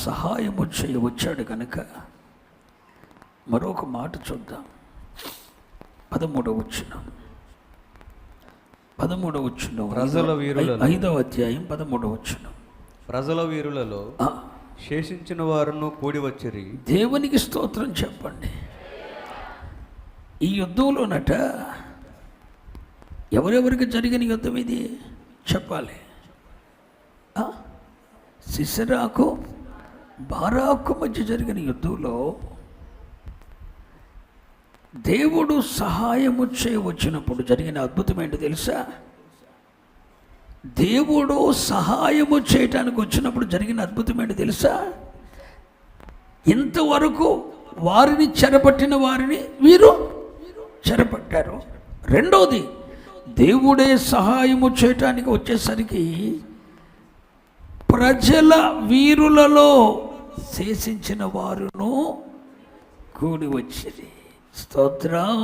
సహాయము చేయ వచ్చాడు కనుక మరొక మాట చూద్దాం. 13వ వచనం 5వ అధ్యాయం 13వ వచనం. ప్రజల వీరులలో శేషించిన వారును కూడి వచ్చిరి. దేవునికి స్తోత్రం చెప్పండి. ఈ యుద్ధంలోనట ఎవరెవరికి జరిగిన యుద్ధం ఇది చెప్పాలి. సిసరాకు బారాకు మధ్య జరిగిన యుద్ధంలో దేవుడు సహాయము చేయవచ్చినప్పుడు జరిగిన అద్భుతం ఏంటో తెలుసా? దేవుడు సహాయము చేయటానికి వచ్చినప్పుడు జరిగిన అద్భుతం ఏంటో తెలుసా? ఇంతవరకు వారిని చెరపట్టిన వారిని వీరు చెరపట్టారు. రెండోది, దేవుడే సహాయము చేయటానికి వచ్చేసరికి ప్రజల వీరులలో శేషించిన వారును కూడి వచ్చిరి. స్తోత్రం.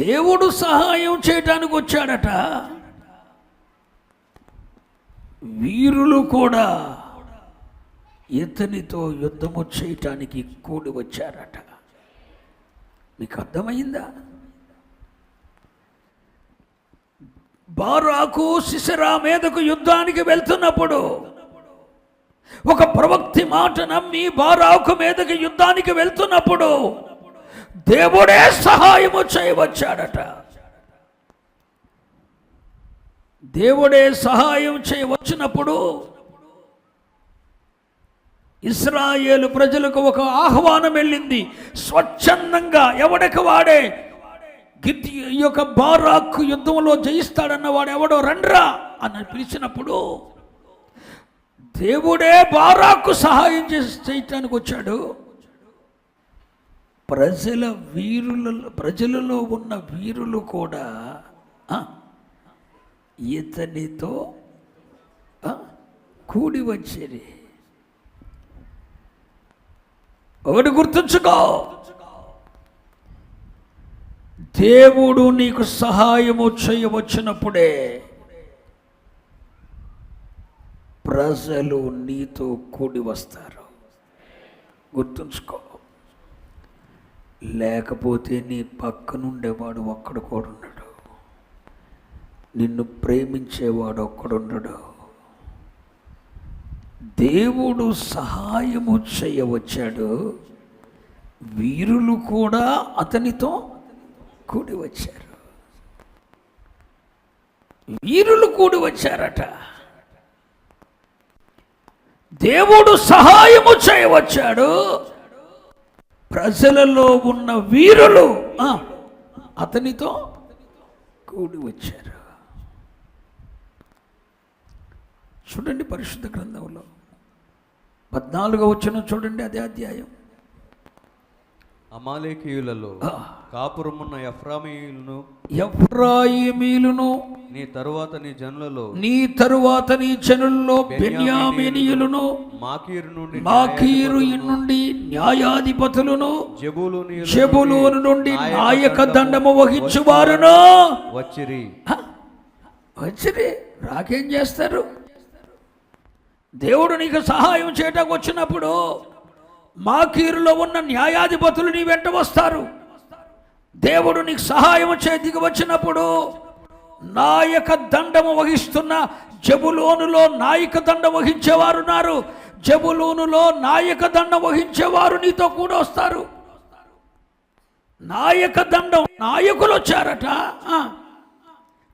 దేవుడు సహాయం చేయటానికి వచ్చాడట, వీరులు కూడా ఇతనితో యుద్ధము చేయటానికి కూడి వచ్చారట. మీకు అర్థమైందా? బారాకు సిసరా మీదకు యుద్ధానికి వెళ్తున్నప్పుడు ఒక ప్రవక్తి మాట నమ్మి బారాకు మీదకి యుద్ధానికి వెళ్తున్నప్పుడు దేవుడే సహాయము చేయవచ్చాడట. దేవుడే సహాయం చేయవచ్చినప్పుడు ఇశ్రాయేలు ప్రజలకు ఒక ఆహ్వానం వెళ్ళింది. స్వచ్ఛందంగా ఎవడికి వాడే ఈ యొక్క బారాకు యుద్ధంలో జయిస్తాడన్న వాడు ఎవడో రండ్రా అని పిలిచినప్పుడు దేవుడే బారాకు సహాయం చేయటానికి వచ్చాడు. ప్రజలలో ఉన్న వీరులు కూడా ఇతనితో కూడి వచ్చేది. ఒకటి గుర్తుంచుకో, దేవుడు నీకు సహాయము చేయవచ్చినప్పుడే ప్రజలు నీతో కూడి వస్తారు. గుర్తుంచుకో. లేకపోతే నీ పక్కనుండేవాడు ఒక్కడు కూడా ఉన్నాడు, నిన్ను ప్రేమించేవాడు ఒక్కడున్నాడు. దేవుడు సహాయము చేయవచ్చాడు, వీరులు కూడా అతనితో కూడి వచ్చారు. వీరులు కూడి వచ్చారట. దేవుడు సహాయము చేయవచ్చాడు, ప్రజలలో ఉన్న వీరులు అతనితో కూడి వచ్చారు. చూడండి పరిశుద్ధ గ్రంథంలో 14వ వచనం చూడండి, అదే అధ్యాయం. అమాలేకీయులలో కాపురమున్న ఎఫ్రాయిమీయులను నీ తరువాత నీ జనులలో బెన్యామీనీయులను మాకీరు నుండి న్యాయాధిపతులను జెబూలూను నుండి నాయక దండము వహించువారును వచ్చిరి. రాకేం చేస్తారు? దేవుడు నీకు సహాయం చేయటానికి వచ్చినప్పుడు మాకీరులో ఉన్న న్యాయాధిపతులు నీ వెంట వస్తారు. దేవుడు నీకు సహాయం చేతికి వచ్చినప్పుడు నాయక దండము వహిస్తున్న జెబూలూనులో నాయక దండం వహించేవారు ఉన్నారు. జెబూలూనులో నాయక దండం వహించేవారు నీతో కూడా వస్తారు. నాయక దండం నాయకులు వచ్చారట,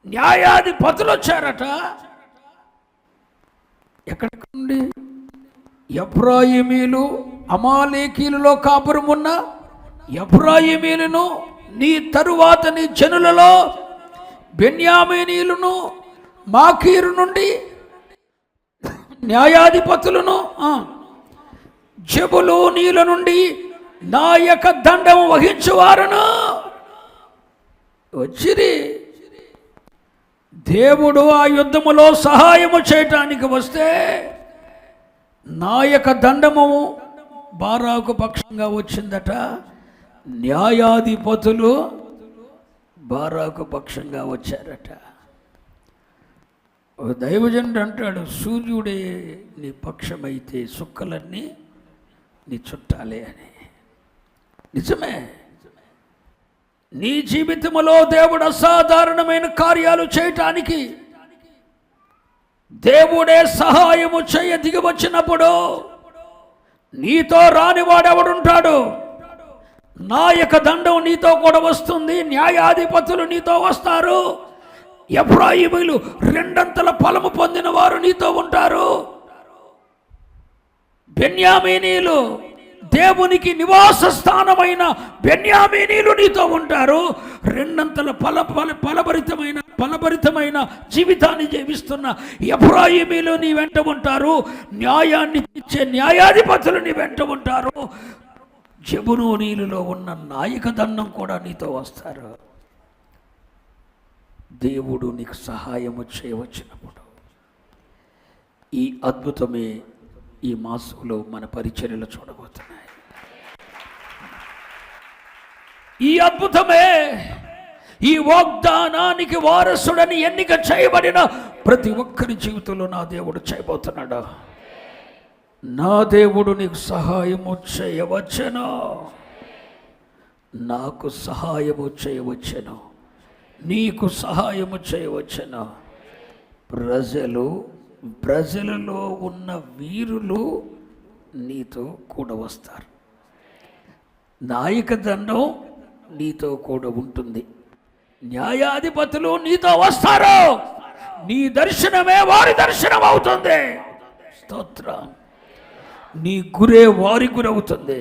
న్యాయాధిపతులు వచ్చారట. ఎక్కడి నుండి? ఎఫ్రాయిమీలు, అమాలేకీలలో కాపురం ఉన్న ఎఫ్రాయిమీలను, నీ తరువాత నీ జనులలో బెన్యామీనీయులను, మాకీరు నుండి న్యాయాధిపతులను, జెబూలూనీయుల నుండి నాయక దండము వహించువారును వచ్చిరి. దేవుడు ఆ యుద్ధములో సహాయము చేయటానికి వస్తే నాయక దండము బారాకు పక్షంగా వచ్చిందట, న్యాయాధిపతులు బారాకు పక్షంగా వచ్చారట. ఒక దైవజనుడు అంటాడు, సూర్యుడే నీ పక్షమైతే సుక్కలన్నీ నీ చుట్టాలే అని. నిజమే. నీ జీవితంలో దేవుడు అసాధారణమైన కార్యాలు చేయటానికి దేవుడే సహాయము చేయ దిగి వచ్చినప్పుడు నీతో రానివాడెవడుంటాడు? నాయక దండం నీతో కూడా వస్తుంది, న్యాయాధిపతులు నీతో వస్తారు, ఎఫ్రాయిములు రెండంతల ఫలము పొందిన వారు నీతో ఉంటారు, బెన్యామీనీలు దేవునికి నివాస స్థానమైన బెన్యామీనీలు నీతో ఉంటారు. రెండంతల ఫలభరితమైన జీవితాన్ని జీవిస్తున్న ఎఫ్రాయిమీలు నీ వెంట ఉంటారు, న్యాయాన్ని ఇచ్చే న్యాయాధిపతులు నీ వెంట ఉంటారు, జెబూలూనీయులలో ఉన్న నాయక దండం కూడా నీతో వస్తారు. దేవుడు నీకు సహాయము చేయవచ్చినప్పుడు ఈ అద్భుతమే ఈ మాసంలో మన పరిచర్యలు చూడబోతున్నాయి. ఈ అద్భుతమే ఈ వాగ్దానానికి వారసుడని ఎన్నిక చేయబడిన ప్రతి ఒక్కరి జీవితంలో నా దేవుడు చేయబోతున్నాడు. నా దేవుడు నీకు సహాయము చేయవచ్చును, నాకు సహాయము చేయవచ్చును, నీకు సహాయము చేయవచ్చును. ప్రజలలో ఉన్న వీరులు నీతో కూడా వస్తారు. నాయక దండం నీతో కూడా ఉంటుంది, న్యాయాధిపతులు నీతో వస్తారు. నీ దర్శనమే వారి దర్శనం అవుతుంది. స్తోత్రం. నీ గురే వారి గురవుతుంది.